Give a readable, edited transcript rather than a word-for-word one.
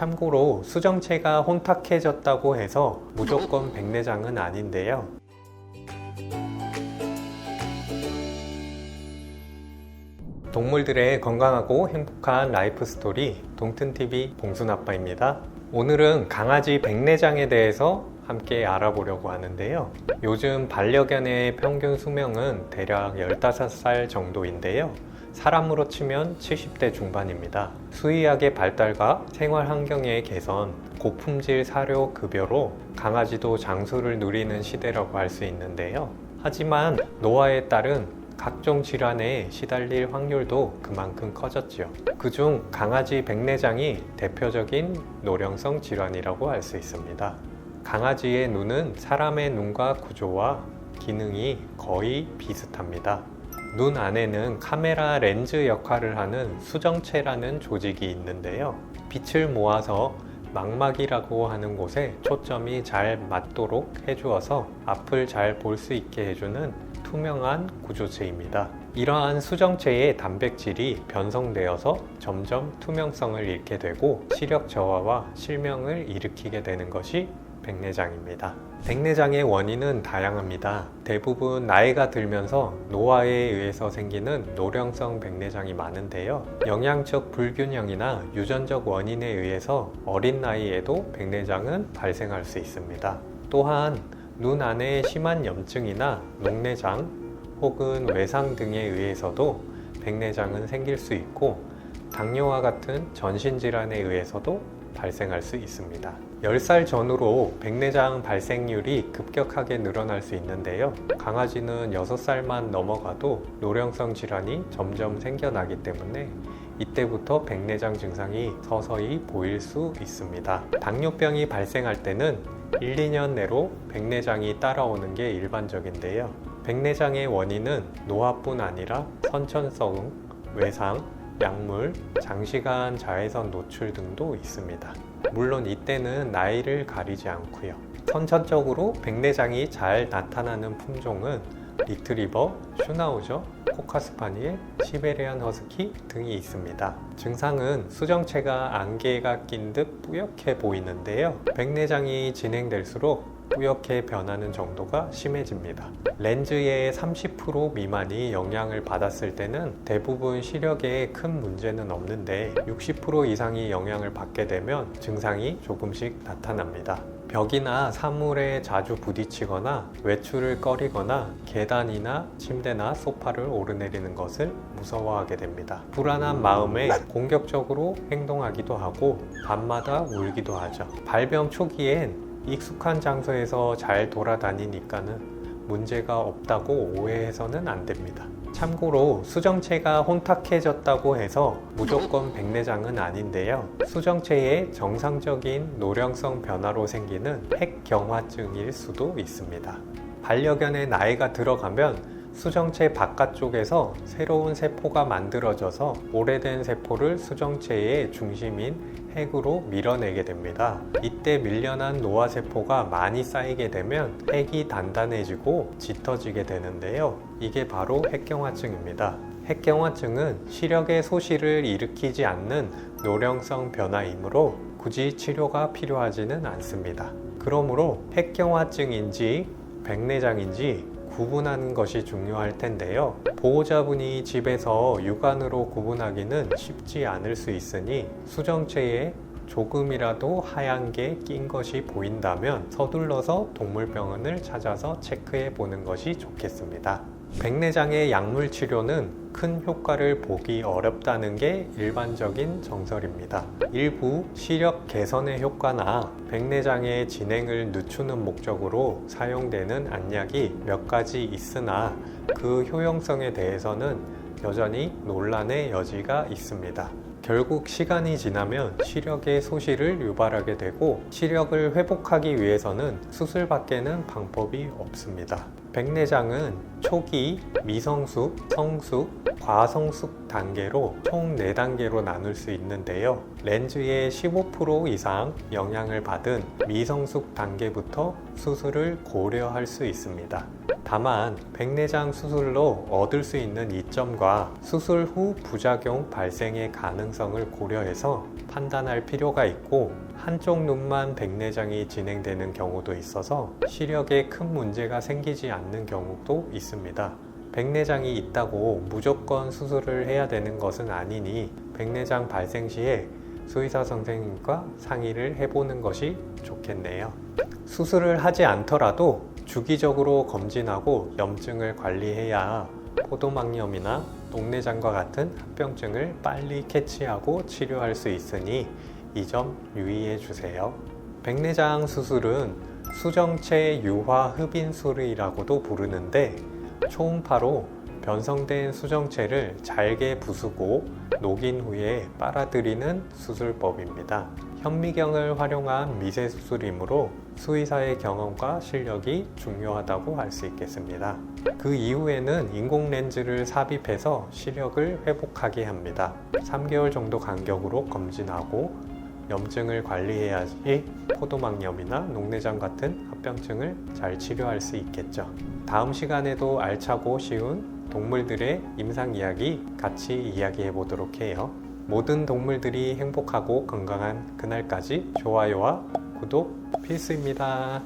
참고로 수정체가 혼탁해졌다고 해서 무조건 백내장은 아닌데요. 동물들의 건강하고 행복한 라이프 스토리 동튼TV 봉순아빠입니다. 오늘은 강아지 백내장에 대해서 함께 알아보려고 하는데요. 요즘 반려견의 평균 수명은 대략 15살 정도인데요. 사람으로 치면 70대 중반입니다. 수의학의 발달과 생활 환경의 개선, 고품질 사료 급여로 강아지도 장수를 누리는 시대라고 할 수 있는데요. 하지만 노화에 따른 각종 질환에 시달릴 확률도 그만큼 커졌죠. 그중 강아지 백내장이 대표적인 노령성 질환이라고 할 수 있습니다. 강아지의 눈은 사람의 눈과 구조와 기능이 거의 비슷합니다. 눈 안에는 카메라 렌즈 역할을 하는 수정체라는 조직이 있는데요. 빛을 모아서 망막이라고 하는 곳에 초점이 잘 맞도록 해주어서 앞을 잘 볼 수 있게 해주는 투명한 구조체입니다. 이러한 수정체의 단백질이 변성되어서 점점 투명성을 잃게 되고 시력 저하와 실명을 일으키게 되는 것이 백내장입니다. 백내장의 원인은 다양합니다. 대부분 나이가 들면서 노화에 의해서 생기는 노령성 백내장이 많은데요. 영양적 불균형이나 유전적 원인에 의해서 어린 나이에도 백내장은 발생할 수 있습니다. 또한 눈 안에 심한 염증이나 녹내장 혹은 외상 등에 의해서도 백내장은 생길 수 있고 당뇨와 같은 전신질환에 의해서도 발생할 수 있습니다. 10살 전후로 백내장 발생률이 급격하게 늘어날 수 있는데요. 강아지는 6살만 넘어가도 노령성 질환이 점점 생겨나기 때문에 이때부터 백내장 증상이 서서히 보일 수 있습니다. 당뇨병이 발생할 때는 1, 2년 내로 백내장이 따라오는 게 일반적인데요. 백내장의 원인은 노화뿐 아니라 선천성, 외상, 약물, 장시간 자외선 노출 등도 있습니다. 물론 이때는 나이를 가리지 않고요. 선천적으로 백내장이 잘 나타나는 품종은 리트리버, 슈나우저, 코카스파니엘, 시베리안 허스키 등이 있습니다. 증상은 수정체가 안개가 낀 듯 뿌옇게 보이는데요. 백내장이 진행될수록 뿌옇게 변하는 정도가 심해집니다. 렌즈의 30% 미만이 영향을 받았을 때는 대부분 시력에 큰 문제는 없는데 60% 이상이 영향을 받게 되면 증상이 조금씩 나타납니다. 벽이나 사물에 자주 부딪히거나 외출을 꺼리거나 계단이나 침대나 소파를 오르내리는 것을 무서워하게 됩니다. 불안한 마음에 공격적으로 행동하기도 하고 밤마다 울기도 하죠. 발병 초기엔 익숙한 장소에서 잘 돌아다니니까는 문제가 없다고 오해해서는 안 됩니다. 참고로 수정체가 혼탁해졌다고 해서 무조건 백내장은 아닌데요. 수정체의 정상적인 노령성 변화로 생기는 핵경화증일 수도 있습니다. 반려견의 나이가 들어가면 수정체 바깥쪽에서 새로운 세포가 만들어져서 오래된 세포를 수정체의 중심인 핵으로 밀어내게 됩니다. 이때 밀려난 노화세포가 많이 쌓이게 되면 핵이 단단해지고 짙어지게 되는데요. 이게 바로 핵경화증입니다. 핵경화증은 시력의 소실을 일으키지 않는 노령성 변화이므로 굳이 치료가 필요하지는 않습니다. 그러므로 핵경화증인지 백내장인지 구분하는 것이 중요할 텐데요. 보호자분이 집에서 육안으로 구분하기는 쉽지 않을 수 있으니 수정체에 조금이라도 하얀 게 낀 것이 보인다면 서둘러서 동물병원을 찾아서 체크해 보는 것이 좋겠습니다. 백내장의 약물 치료는 큰 효과를 보기 어렵다는 게 일반적인 정설입니다. 일부 시력 개선의 효과나 백내장의 진행을 늦추는 목적으로 사용되는 안약이 몇 가지 있으나 그 효용성에 대해서는 여전히 논란의 여지가 있습니다. 결국 시간이 지나면 시력의 소실을 유발하게 되고 시력을 회복하기 위해서는 수술밖에는 방법이 없습니다. 백내장은 초기, 미성숙, 성숙, 과성숙 단계로 총 4단계로 나눌 수 있는데요. 렌즈의 15% 이상 영향을 받은 미성숙 단계부터 수술을 고려할 수 있습니다. 다만 백내장 수술로 얻을 수 있는 이점과 수술 후 부작용 발생의 가능성을 고려해서 판단할 필요가 있고, 한쪽 눈만 백내장이 진행되는 경우도 있어서 시력에 큰 문제가 생기지 않는 경우도 있습니다. 백내장이 있다고 무조건 수술을 해야 되는 것은 아니니 백내장 발생 시에 수의사 선생님과 상의를 해보는 것이 좋겠네요. 수술을 하지 않더라도 주기적으로 검진하고 염증을 관리해야 포도막염이나 녹내장과 같은 합병증을 빨리 캐치하고 치료할 수 있으니 이 점 유의해 주세요. 백내장 수술은 수정체 유화 흡인술이라고도 부르는데, 초음파로 변성된 수정체를 잘게 부수고 녹인 후에 빨아들이는 수술법입니다. 현미경을 활용한 미세 수술이므로 수의사의 경험과 실력이 중요하다고 할 수 있겠습니다. 그 이후에는 인공 렌즈를 삽입해서 시력을 회복하게 합니다. 3개월 정도 간격으로 검진하고 염증을 관리해야지 포도막염이나 녹내장 같은 합병증을 잘 치료할 수 있겠죠. 다음 시간에도 알차고 쉬운 동물들의 임상 이야기 같이 이야기해 보도록 해요. 모든 동물들이 행복하고 건강한 그날까지 좋아요와 구독 필수입니다.